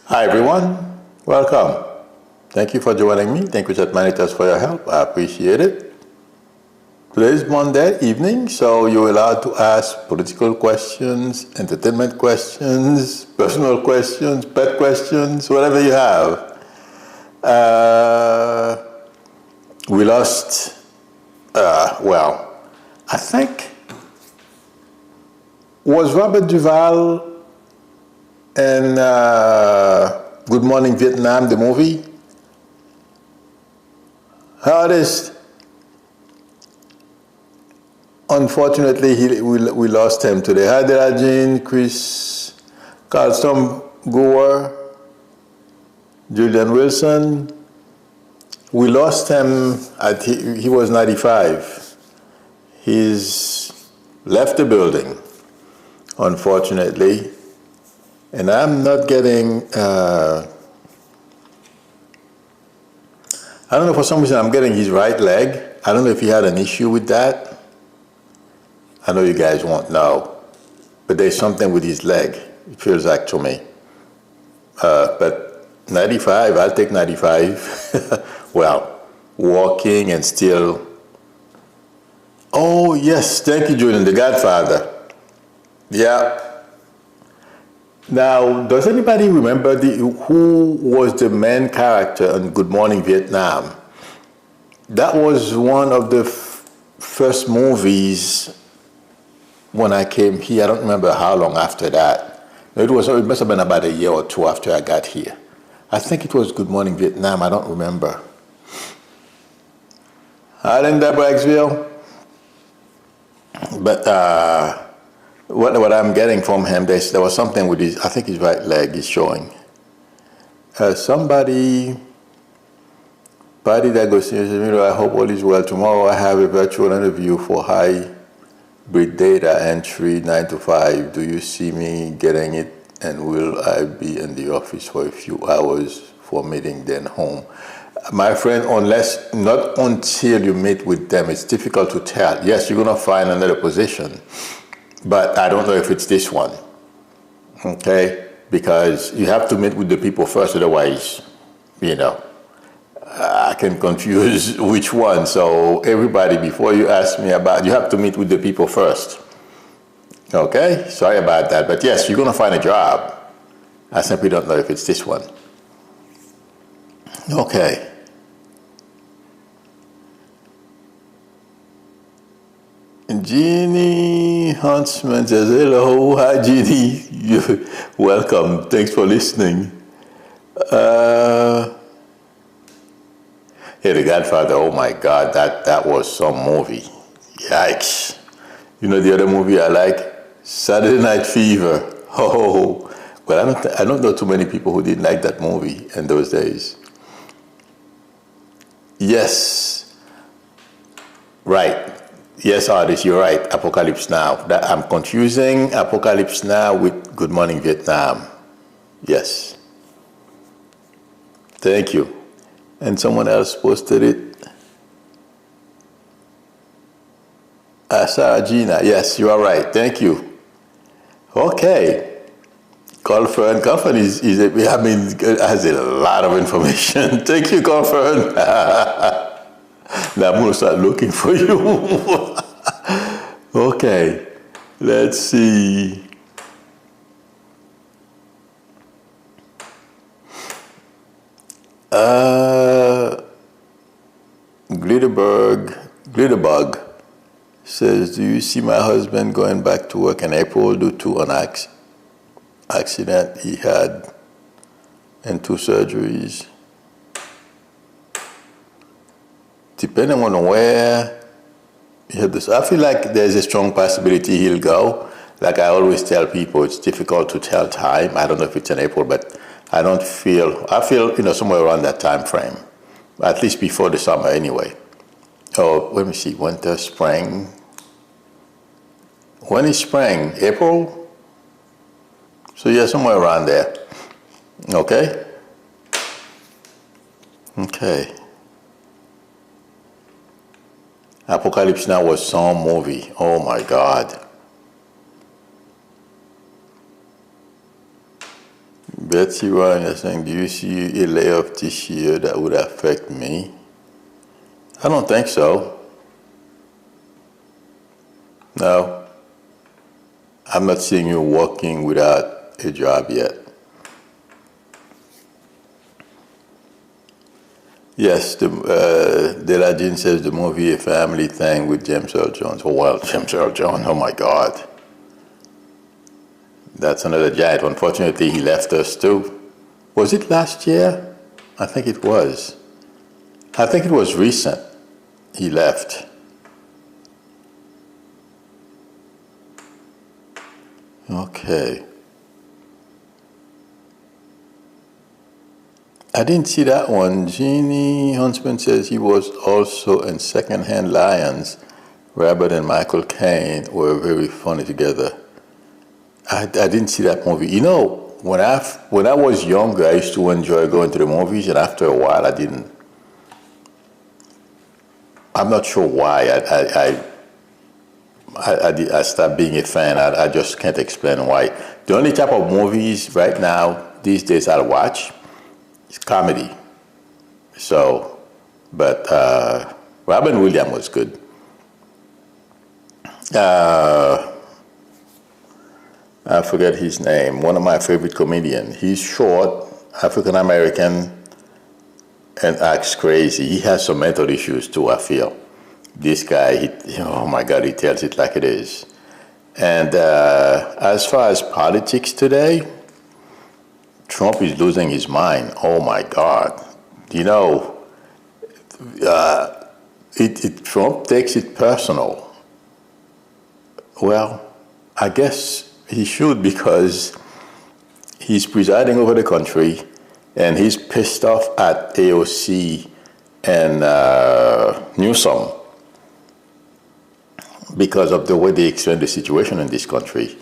Hi everyone, welcome. Thank you for joining me. Thank you, Chat Managers, for your help. I appreciate it. Today is Monday evening, so you're allowed to ask political questions, entertainment questions, personal questions, pet questions, whatever you have. We lost, I think, was Robert Duvall in Good Morning Vietnam, the movie? Artist. Unfortunately, we lost him today. Hi, Derajin, Chris, Carlston Gower, Julian Wilson. We lost him he was 95. He's left the building, unfortunately. And I'm not getting, I don't know, for some reason I'm getting his right leg. I don't know if he had an issue with that. I know you guys won't know, but there's something with his leg, it feels like to me. But 95, I'll take 95. Well, walking and still. Oh, yes, thank you, Julian, The Godfather. Yeah. Now, does anybody remember who was the main character in Good Morning Vietnam? That was one of the first movies when I came here. I don't remember how long after that. It must have been about a year or two after I got here. I think it was Good Morning Vietnam. I don't remember. Hi, Linda Bragsville. But what I'm getting from him, there was something with his, I think his right leg is showing. Somebody I hope all is well. Tomorrow I have a virtual interview for hybrid data entry 9 to 5. Do you see me getting it? And will I be in the office for a few hours for meeting, then home? My friend, not until you meet with them, it's difficult to tell. Yes, you're going to find another position, but I don't know if it's this one, okay? Because you have to meet with the people first, otherwise, I can confuse which one. So everybody, before you ask me about, you have to meet with the people first. Okay, sorry about that. But yes, you're going to find a job. I simply don't know if it's this one. Okay. Jeannie Huntsman says, hello. Hi, Jeannie. Welcome. Thanks for listening. Hey, The Godfather, oh my God, that was some movie. Yikes. You know the other movie I like? Saturday Night Fever. Oh, well, I don't know too many people who didn't like that movie in those days. Yes. Right. Yes, artist, you're right. Apocalypse Now. I'm confusing Apocalypse Now with Good Morning Vietnam. Yes. Thank you. And someone else posted it. Sarah Gina, yes, you are right. Thank you. Okay. Colfern Company has a lot of information. Thank you, Colfern. Now I'm going to start looking for you. Okay. Let's see. Glitterbug says, do you see my husband going back to work in April due to an accident he had and 2 surgeries? Depending on where you have this, I feel like there's a strong possibility he'll go. Like I always tell people, it's difficult to tell time. I don't know if it's in April, but I feel somewhere around that time frame, at least before the summer anyway. Oh, let me see, winter, spring. When is spring? April? So yeah, somewhere around there. Okay? Okay. Apocalypse Now was some movie. Oh my God. Betsy Ryan is saying, do you see a layoff this year that would affect me? I don't think so. No. I'm not seeing you working without a job yet. Yes, Deladine says the movie A Family Thing with James Earl Jones. Oh, well, James Earl Jones, oh my God. That's another giant. Unfortunately, he left us too. Was it last year? I think it was. I think it was recent. He left. Okay. I didn't see that one. Jeannie Huntsman says he was also in Secondhand Lions. Robert and Michael Caine were very funny together. I didn't see that movie. You know, when I was younger, I used to enjoy going to the movies, and after a while, I didn't. I'm not sure why. I stopped being a fan. I just can't explain why. The only type of movies right now these days I watch is comedy. So, but Robin Williams was good. I forget his name. One of my favorite comedians. He's short, African American, and acts crazy. He has some mental issues too, I feel. This guy, oh my God, he tells it like it is. And as far as politics today, Trump is losing his mind. Oh my God. You know, Trump takes it personal. Well, I guess he should, because he's presiding over the country and he's pissed off at AOC and Newsom because of the way they explain the situation in this country.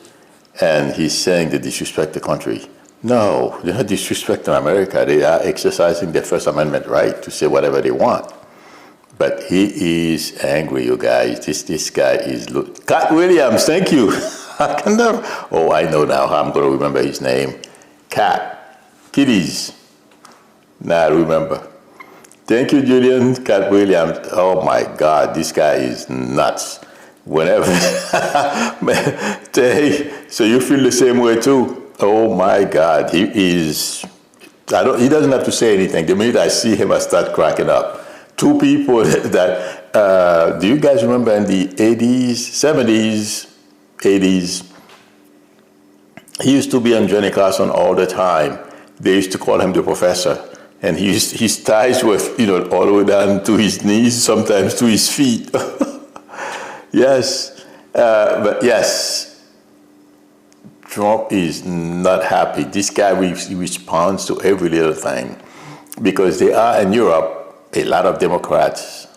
And he's saying they disrespect the country. No, they're not disrespecting America. They are exercising their First Amendment right to say whatever they want. But he is angry, you guys. This guy is... Cat Williams, thank you. I can never... Oh, I know now how I'm going to remember his name. Cat. Kitties. Now I remember. Thank you, Julian. Cat Williams. Oh, my God. This guy is nuts. Whenever... So you feel the same way, too? Oh, my God. He is... He doesn't have to say anything. The minute I see him, I start cracking up. Two people that, do you guys remember in the 80s, 70s, 80s, he used to be on Johnny Carson all the time. They used to call him the professor. And his ties were, all the way down to his knees, sometimes to his feet. Yes, but yes, Trump is not happy. This guy responds to every little thing because they are in Europe. A lot of Democrats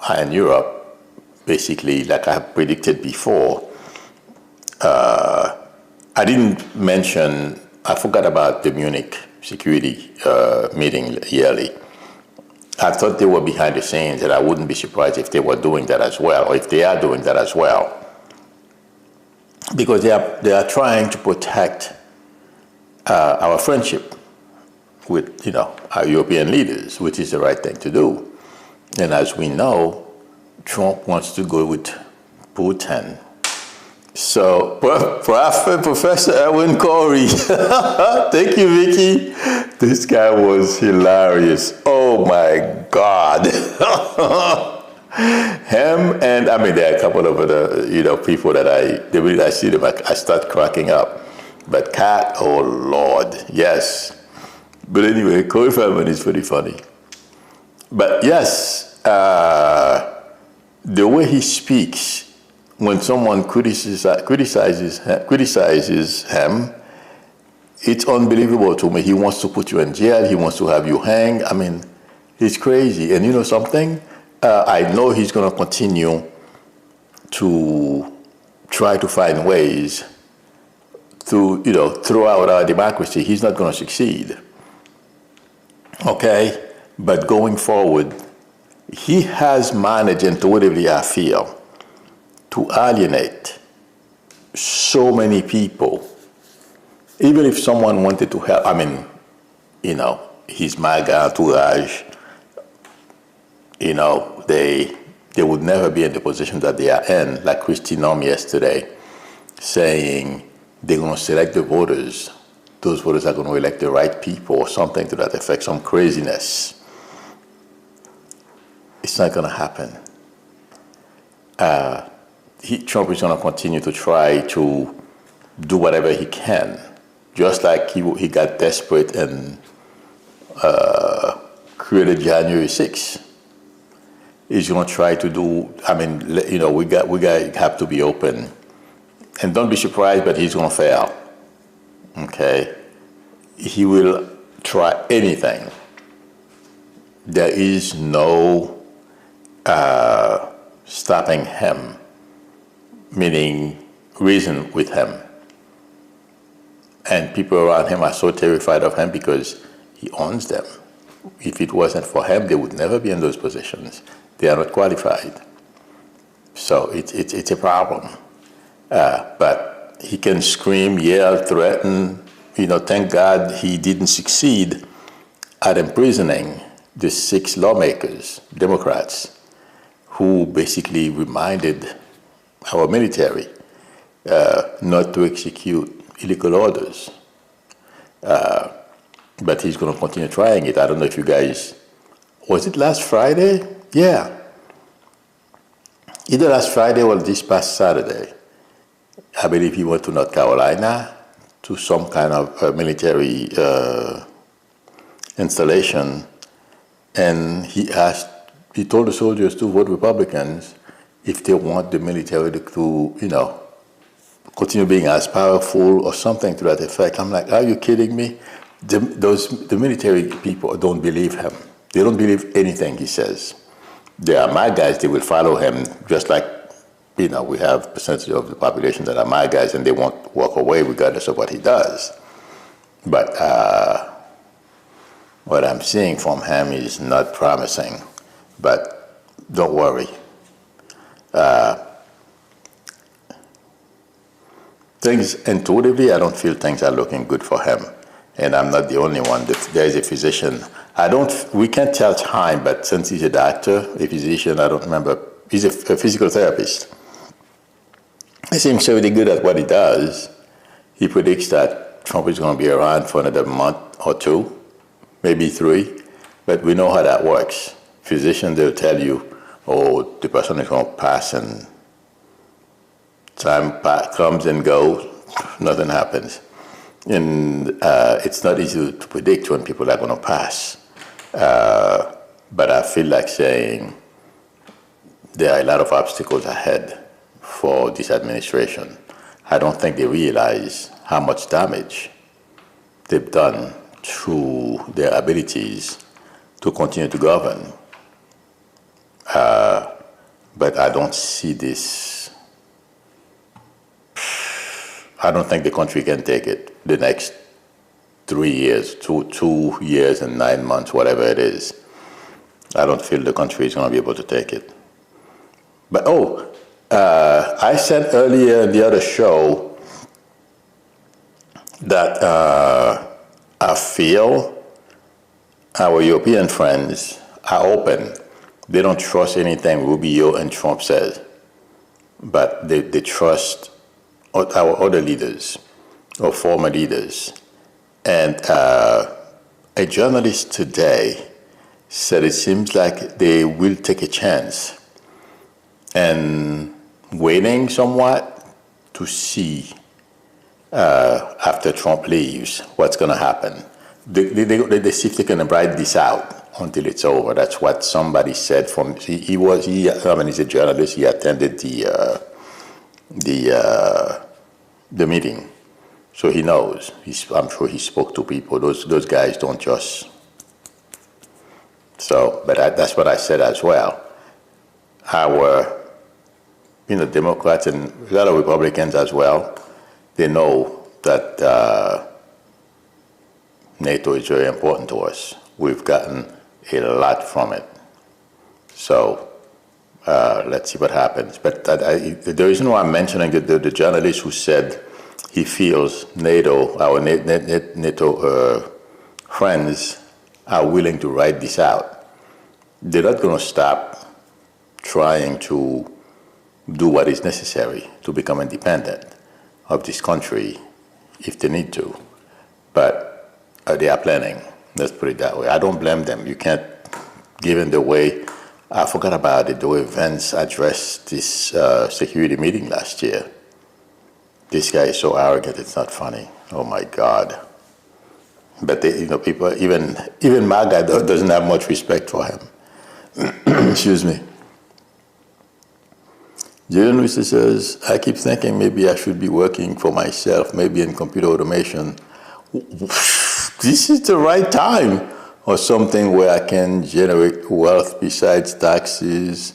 are in Europe, basically, like I have predicted before. I didn't mention, I forgot about the Munich security meeting yearly. I thought they were behind the scenes, and I wouldn't be surprised if they were doing that as well, or if they are doing that as well. Because they are trying to protect our friendship with, our European leaders, which is the right thing to do. And as we know, Trump wants to go with Putin. So, Professor Erwin Corey, thank you, Vicky. This guy was hilarious. Oh my God. Him and, there are a couple of other, people that the minute I see them, I start cracking up. But Cat, oh Lord, yes. But anyway, Corey Feldman is pretty funny. But yes, the way he speaks, when someone criticizes him, it's unbelievable to me. He wants to put you in jail. He wants to have you hang. It's crazy. And you know something? I know he's going to continue to try to find ways to, throw out our democracy. He's not going to succeed. Okay? But going forward, he has managed, intuitively I feel, to alienate so many people even if someone wanted to help, I mean, his MAGA entourage, they would never be in the position that they are in, like Christy Norm yesterday, saying they're going to select the voters. Those voters are going to elect the right people or something to that effect, some craziness. It's not going to happen. Trump is going to continue to try to do whatever he can, just like he got desperate and created January 6th. He's going to try to do, I mean, we got have to be open. And don't be surprised, but he's going to fail. Okay? He will try anything. There is no stopping him, meaning reason with him. And people around him are so terrified of him because he owns them. If it wasn't for him, they would never be in those positions. They are not qualified. So it's a problem. But he can scream, yell, threaten. Thank God he didn't succeed at imprisoning the 6 lawmakers, Democrats, who basically reminded our military not to execute illegal orders. But he's going to continue trying it. I don't know if you guys, was it last Friday? Yeah. Either last Friday or this past Saturday. I believe he went to North Carolina to some kind of military installation, and he told the soldiers to vote Republicans if they want the military to continue being as powerful or something to that effect. I'm like, are you kidding me? The military people don't believe him. They don't believe anything he says. They are my guys, they will follow him, just like, we have a percentage of the population that are my guys and they won't walk away regardless of what he does. But what I'm seeing from him is not promising. But don't worry. Things intuitively, I don't feel things are looking good for him. And I'm not the only one. There is a physician. We can't tell time, but since he's a doctor, a physician, I don't remember, he's a physical therapist. He seems really good at what he does. He predicts that Trump is going to be around for another month or 2, maybe 3, but we know how that works. Physicians, they'll tell you, oh, the person is going to pass and time comes and goes, nothing happens. And it's not easy to predict when people are going to pass. But I feel like saying there are a lot of obstacles ahead for this administration. I don't think they realize how much damage they've done to their abilities to continue to govern. But I don't see this. I don't think the country can take it the next 3 years, 2 years and 9 months, whatever it is. I don't feel the country is going to be able to take it. But I said earlier in the other show that I feel our European friends are open. They don't trust anything Rubio and Trump says, but they trust our other leaders or former leaders. And a journalist today said it seems like they will take a chance and waiting somewhat to see after Trump leaves what's going to happen. They see if they can ride this out until it's over. That's what somebody said. He's a journalist. He attended the meeting, so he knows. I'm sure he spoke to people. Those guys don't just. So, but that's what I said as well. Our, Democrats and a lot of Republicans as well, they know that NATO is very important to us. We've gotten a lot from it. So let's see what happens. But the reason why I'm mentioning the journalist who said he feels our NATO friends are willing to write this out. They're not going to stop trying to do what is necessary to become independent of this country if they need to. But they are planning. Let's put it that way. I don't blame them. You can't, given the way, I forgot about it, the way Vance addressed this security meeting last year. This guy is so arrogant, it's not funny. Oh my God. But they, people, even my guy doesn't have much respect for him. Excuse me. Jalen Lucy says, I keep thinking maybe I should be working for myself, maybe in computer automation. This is the right time, or something where I can generate wealth besides taxes.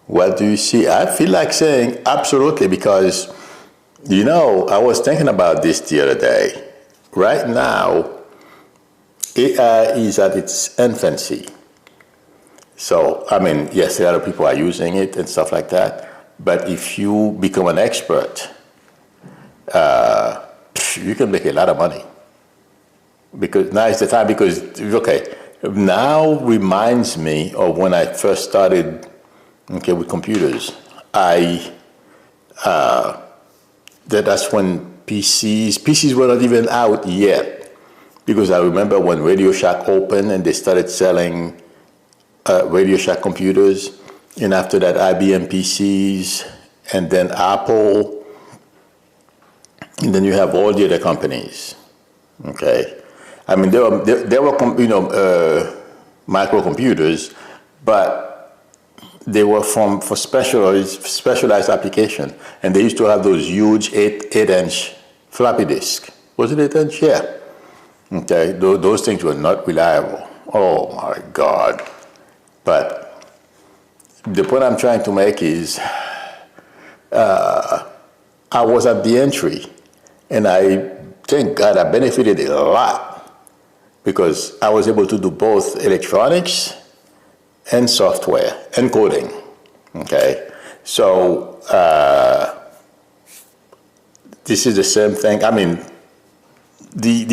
What do you see? I feel like saying absolutely, because, I was thinking about this the other day. Right now, AI is at its infancy. So, yes, a lot of people are using it and stuff like that. But if you become an expert, you can make a lot of money. Because now is the time, because, now reminds me of when I first started, with computers. That's when PCs were not even out yet. Because I remember when Radio Shack opened and they started selling Radio Shack computers, and after that IBM PCs, and then Apple, and then you have all the other companies. Okay, there were microcomputers, but they were for specialized application, and they used to have those huge 8-inch floppy disk. Was it 8-inch? Yeah. Okay, those things were not reliable. Oh my God. But the point I'm trying to make is, I was at the entry, and I thank God I benefited a lot, because I was able to do both electronics and software and coding. Okay, so this is the same thing. The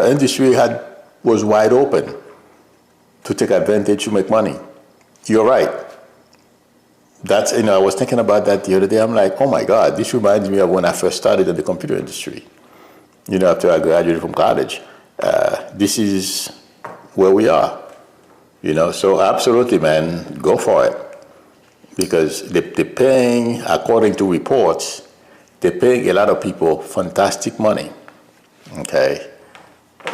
industry was wide open to take advantage to make money. You're right. That's, I was thinking about that the other day. I'm like, oh my God, this reminds me of when I first started in the computer industry. After I graduated from college. This is where we are. So absolutely, man, go for it. Because they're paying, according to reports, they're paying a lot of people fantastic money, okay,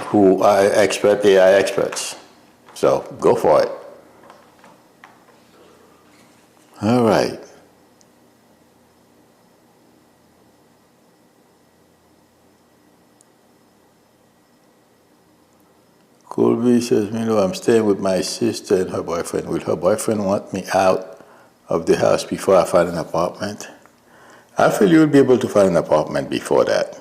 who are AI experts. So go for it. All right. Colby says, I'm staying with my sister and her boyfriend. Will her boyfriend want me out of the house before I find an apartment? I feel you'll be able to find an apartment before that.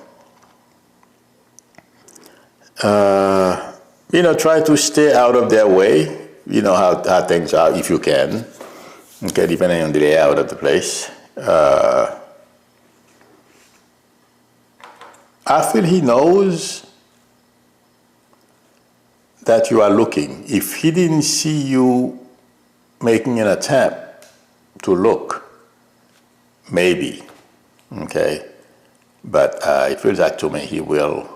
Try to stay out of their way. You know how things are, if you can. Okay, depending on the layout of the place. I feel he knows that you are looking. If he didn't see you making an attempt to look, maybe, okay? But it feels like to me he will.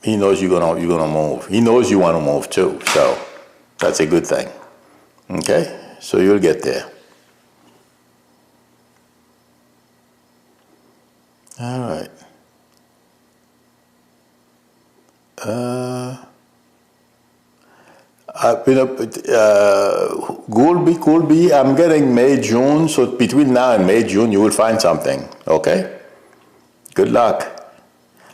He knows you're gonna move. He knows you want to move too, so that's a good thing. Okay, so you'll get there. All right. Could be. I'm getting May, June. So between now and May, June, you will find something. Okay. Good luck.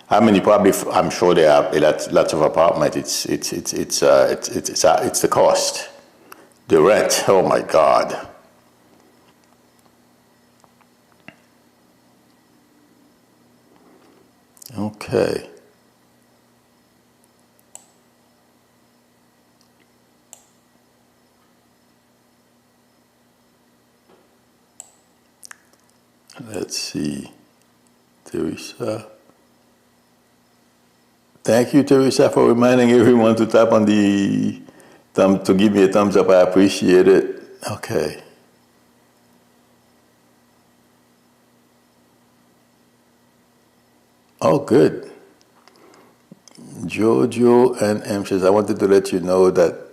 I'm sure there are lots of apartments. It's the cost, the rent. Oh my God. Okay. Let's see. Teresa. Thank you, Teresa, for reminding everyone to tap on the thumb to give me a thumbs up. I appreciate it. Okay. Oh, good. Jojo and M says, I wanted to let you know that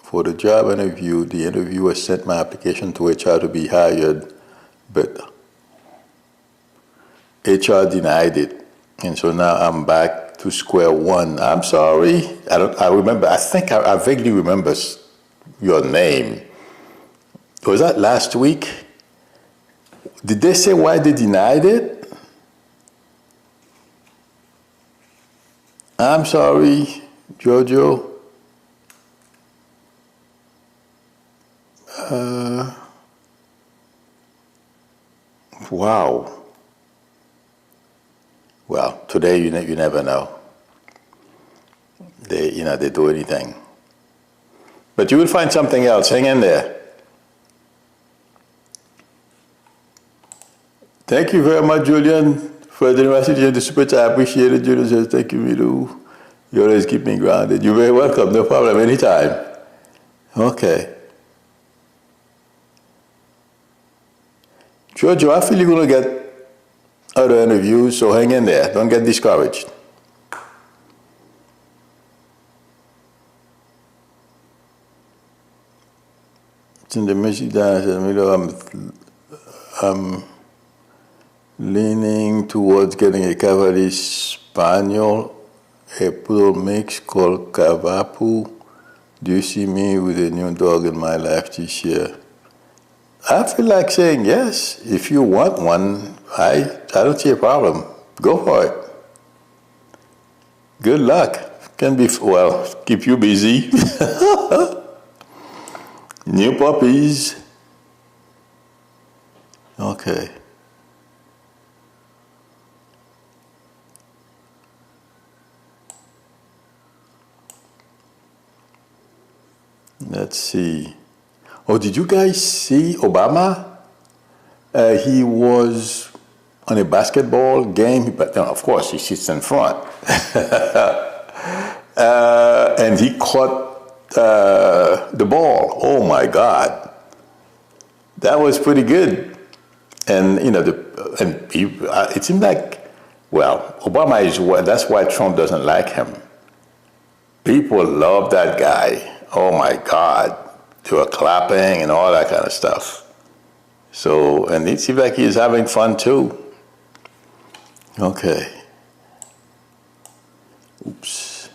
for the job interview, the interviewer sent my application to HR to be hired, but HR denied it. And so now I'm back to square one. I'm sorry. I vaguely remember your name. Was that last week? Did they say why they denied it? I'm sorry, Jojo. Wow. Well, today you never know. They do anything. But you will find something else. Hang in there. Thank you very much, Julian, for the message and the super chat. I appreciate it. Julian says, thank you, Miru. You always keep me grounded. You're very welcome. No problem. Anytime. Okay. Jojo, I feel you're going to get other interviews, so hang in there. Don't get discouraged. It's in the message down. I'm leaning towards getting a Cavalier Spaniel, a poodle mix called Cavapu. Do you see me with a new dog in my life this year? I feel like saying yes. If you want one, I don't see a problem. Go for it. Good luck. Can be, well, keep you busy. New puppies. Okay. Let's see. Oh, did you guys see Obama? He was on a basketball game, but of course he sits in front. And he caught the ball. Oh my God. That was pretty good. And, it seemed like, well, Obama is, that's why Trump doesn't like him. People love that guy. Oh my God. They were clapping and all that kind of stuff. So, and it seems like he's having fun too. Okay. Oops.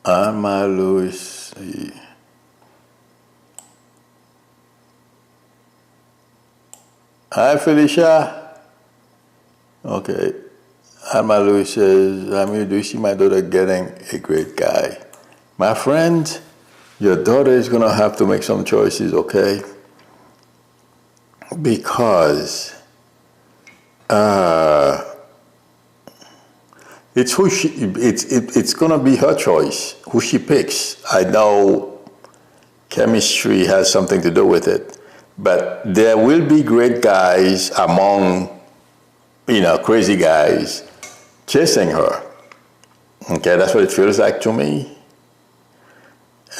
Alma Lewis. Hi, Felicia. Okay. Alma Lewis says, do you see my daughter getting a great guy? My friend, your daughter is going to have to make some choices, okay? Because it's going to be her choice, who she picks. I know chemistry has something to do with it, but there will be great guys among, crazy guys chasing her. Okay, that's what it feels like to me.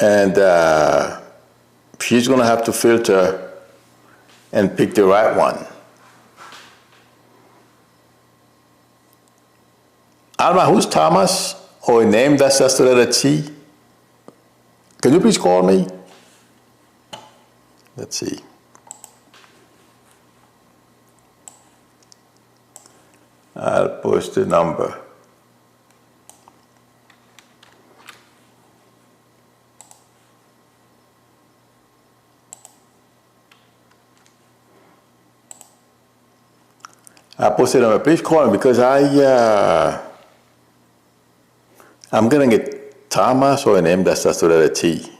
And she's going to have to filter and pick the right one. Alma, who's Thomas? Or a name that starts with the letter T? Can you please call me? Let's see. I'll post the number. I posted on my page. Call me because I'm gonna get Thomas or a name that starts with the letter T.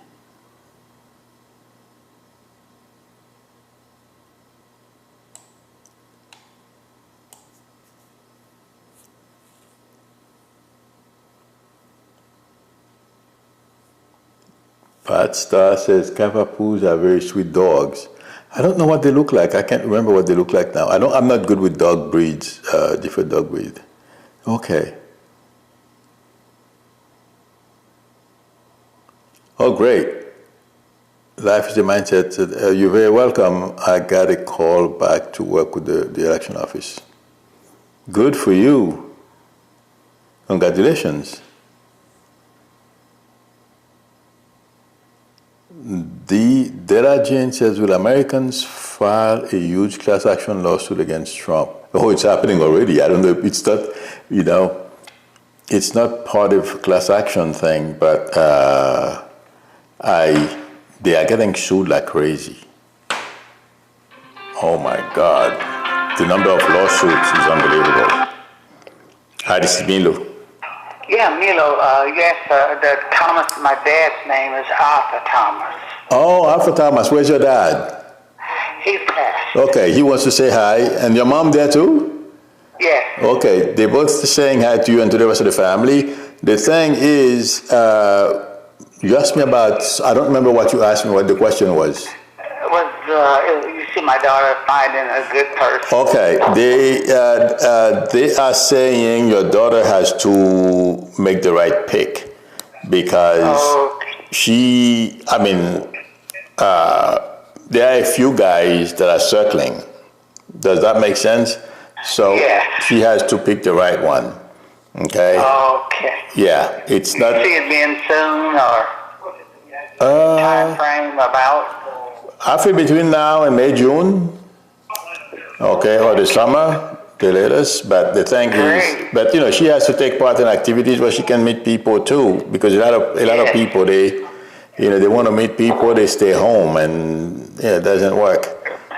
Pat Star says Cavapus are very sweet dogs. I don't know what they look like. I can't remember what they look like now. I'm not good with dog breeds, different dog breed. Okay. Oh, great. Life is a mindset. You're very welcome. I got a call back to work with the election office. Good for you. Congratulations. The Della Jane says, will Americans file a huge class action lawsuit against Trump? Oh, it's happening already. I don't know if it's not, it's not part of class action thing, but they are getting sued like crazy. Oh my God. The number of lawsuits is unbelievable. Hi, this is Milo. Yeah, Milo, yes, Thomas, my dad's name is Arthur Thomas. Oh, Arthur Thomas, where's your dad? He's passed. Okay, he wants to say hi. And your mom there too? Yes. Okay, they're both saying hi to you and to the rest of the family. The thing is, you asked me about, I don't remember what you asked me, what the question was. You see my daughter finding a good person. Okay, they are saying your daughter has to make the right pick because there are a few guys that are circling. Does that make sense? So she has to pick the right one. Okay? Okay. Yeah, it's not. You see it being soon or time frame about? I feel between now and May, June, okay, or the summer, the latest. But the thing is, but she has to take part in activities where she can meet people too, because a lot of people they want to meet people, they stay home, and it doesn't work.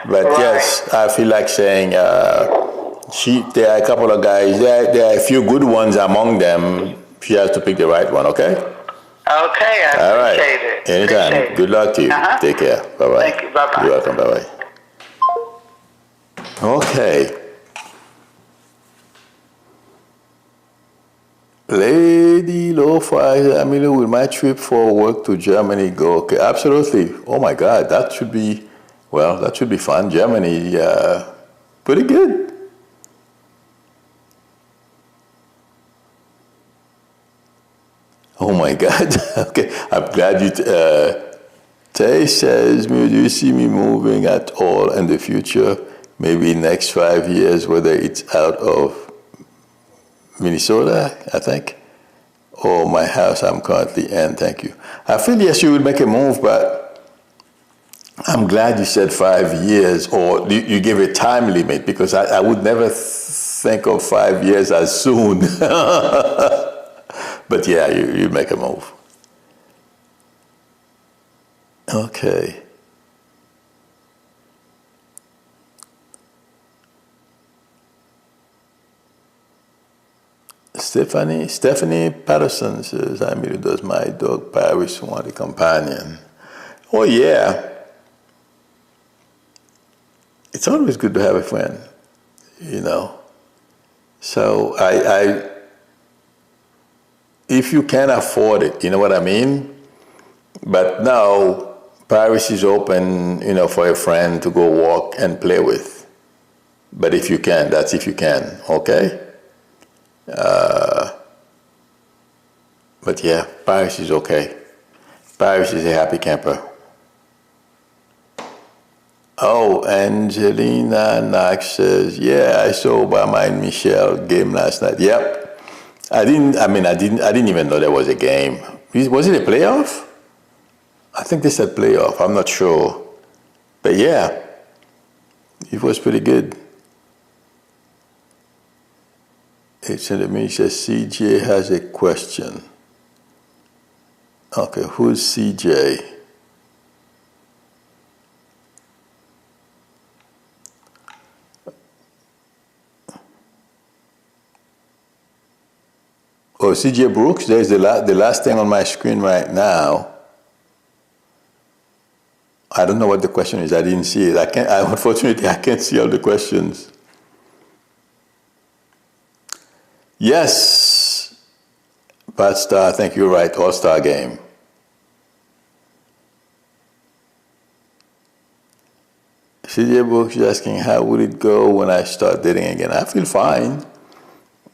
But yes, I feel like saying there are a couple of guys, there are a few good ones among them. She has to pick the right one, okay? Okay, I appreciate it. Anytime. Appreciate it. Good luck to you. Take care. Bye-bye. Thank you. Bye-bye. You're welcome. Bye-bye. Okay. Lady Lo-Fi, will my trip for work to Germany go? Okay, absolutely. Oh my God, that should be fun. Germany, pretty good. Oh my God. Okay, I'm glad you. Tay says, do you see me moving at all in the future? Maybe next 5 years, whether it's out of Minnesota, I think, or my house I'm currently in. Thank you. I feel yes, you would make a move, but I'm glad you said 5 years, or you gave a time limit, because I would never think of 5 years as soon. But yeah, you make a move. Okay. Stephanie Patterson says, does my dog Paris want a companion? Oh yeah. It's always good to have a friend, So if you can afford it, you know what I mean? But now, Paris is open, for a friend to go walk and play with. But if you can, that's if you can, okay? But yeah, Paris is okay. Paris is a happy camper. Oh, Angelina Knox says, yeah, I saw Obama and Michelle game last night. Yep. I didn't even know there was a game. Was it a playoff? I think they said playoff. I'm not sure. But yeah, it was pretty good. It's in the me says CJ has a question. Okay, who's CJ? Oh, CJ Brooks, there's the last thing on my screen right now. I don't know what the question is. I didn't see it. Unfortunately, I can't see all the questions. Yes, Bad Star, I think you're right, All-Star game. CJ Brooks is asking, how would it go when I start dating again? I feel fine.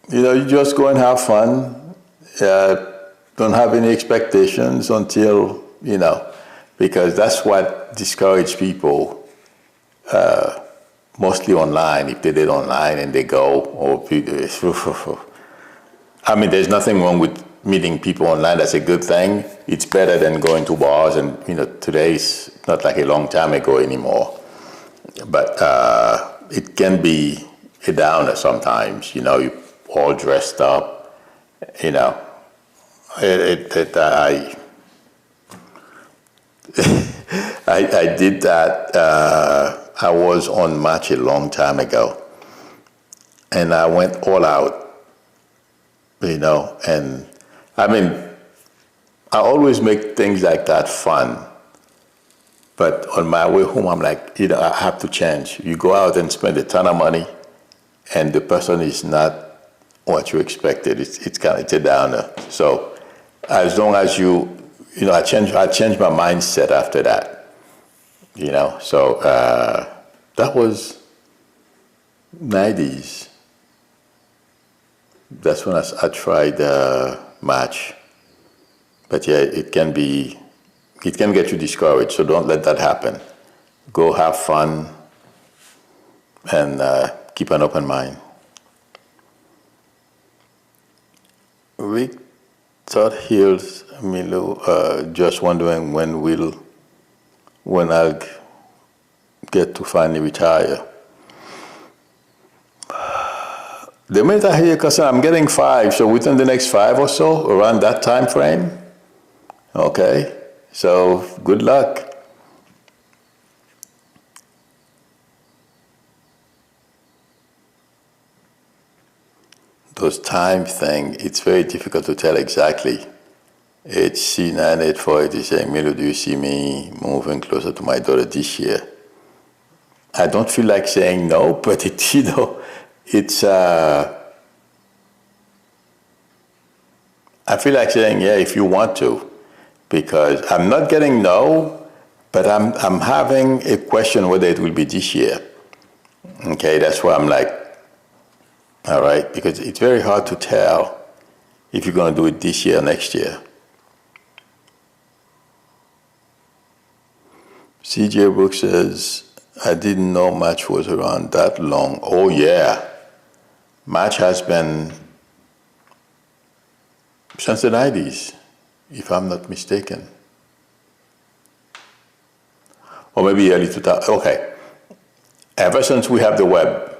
You just go and have fun. Don't have any expectations until, because that's what discourages people, mostly online. If they date online and they go, I mean, there's nothing wrong with meeting people online. That's a good thing. It's better than going to bars, and today is not like a long time ago anymore. But it can be a downer sometimes. You all dressed up. I I did that. I was on Match a long time ago, and I went all out. And I mean, I always make things like that fun. But on my way home, I'm like, I have to change. You go out and spend a ton of money, and the person is not what you expected. It's a downer. So as long as I changed my mindset after that. So that was 90s. That's when I tried Match. But yeah, it can get you discouraged, so don't let that happen. Go have fun and keep an open mind. Rick Todd Hills, Milo, just wondering when I'll get to finally retire. The minute I hear you, because I'm getting 5, so within the next 5 or so, around that time frame. Okay, so good luck. Those time thing, it's very difficult to tell exactly. It's C9848 saying, Milo, do you see me moving closer to my daughter this year? I don't feel like saying no, but it's, I feel like saying, yeah, if you want to, because I'm not getting no, but I'm having a question whether it will be this year. Okay, that's why I'm like, all right, because it's very hard to tell if you're going to do it this year or next year. CJ Brooks says, I didn't know Match was around that long. Oh, yeah. Match has been since the 90s, if I'm not mistaken. Or maybe early 2000. Okay. Ever since we have the web,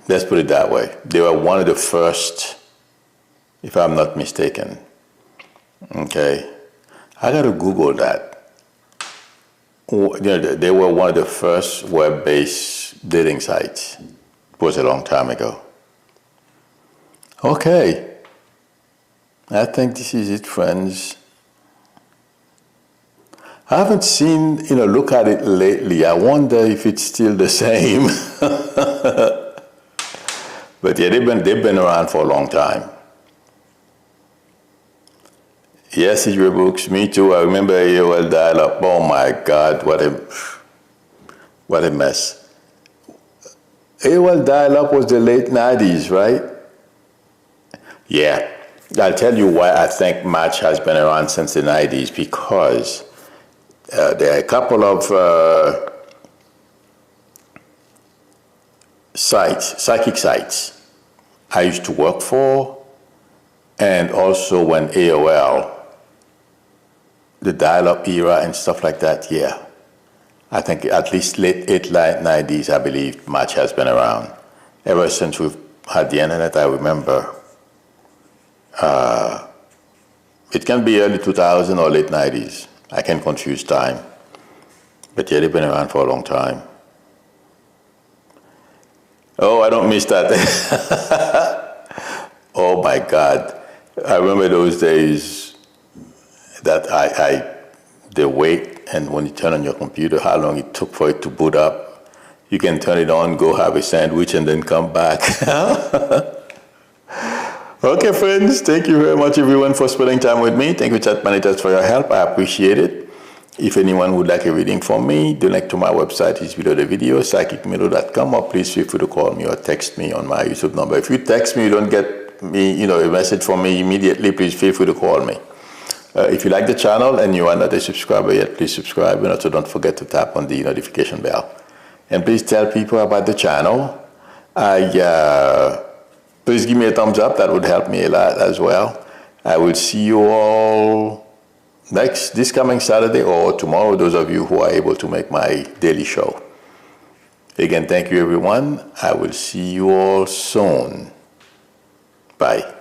let's put it that way, they were one of the first, if I'm not mistaken. Okay. I got to Google that. They were one of the first web-based dating sites. It was a long time ago. Okay. I think this is it, friends. I haven't seen, look at it lately. I wonder if it's still the same. But yeah, they've been around for a long time. Yes, CJ Brooks, me too. I remember AOL dial-up. Oh my God, what a mess. AOL dial-up was the late 90s, right? Yeah. I'll tell you why I think Match has been around since the 90s, because there are a couple of psychic sites I used to work for, and also when AOL, the dial-up era and stuff like that, yeah. I think at least late 90s, I believe Match has been around. Ever since we've had the internet, I remember. It can be early 2000 or late 90s. I can confuse time. But yeah, they've been around for a long time. Oh, I don't miss that. Oh my God. I remember those days that the wait, and when you turn on your computer, how long it took for it to boot up. You can turn it on, go have a sandwich, and then come back. Okay, friends, thank you very much, everyone, for spending time with me. Thank you, chat managers, for your help. I appreciate it. If anyone would like a reading from me, the link to my website is below the video, psychicmilo.com, or please feel free to call me or text me on my YouTube number. If you text me, you don't get me, a message from me immediately, please feel free to call me. If you like the channel and you are not a subscriber yet, please subscribe, and also don't forget to tap on the notification bell. And please tell people about the channel. Please give me a thumbs up, that would help me a lot as well. I will see you all this coming Saturday or tomorrow, those of you who are able to make my daily show. Again, thank you everyone. I will see you all soon. Bye.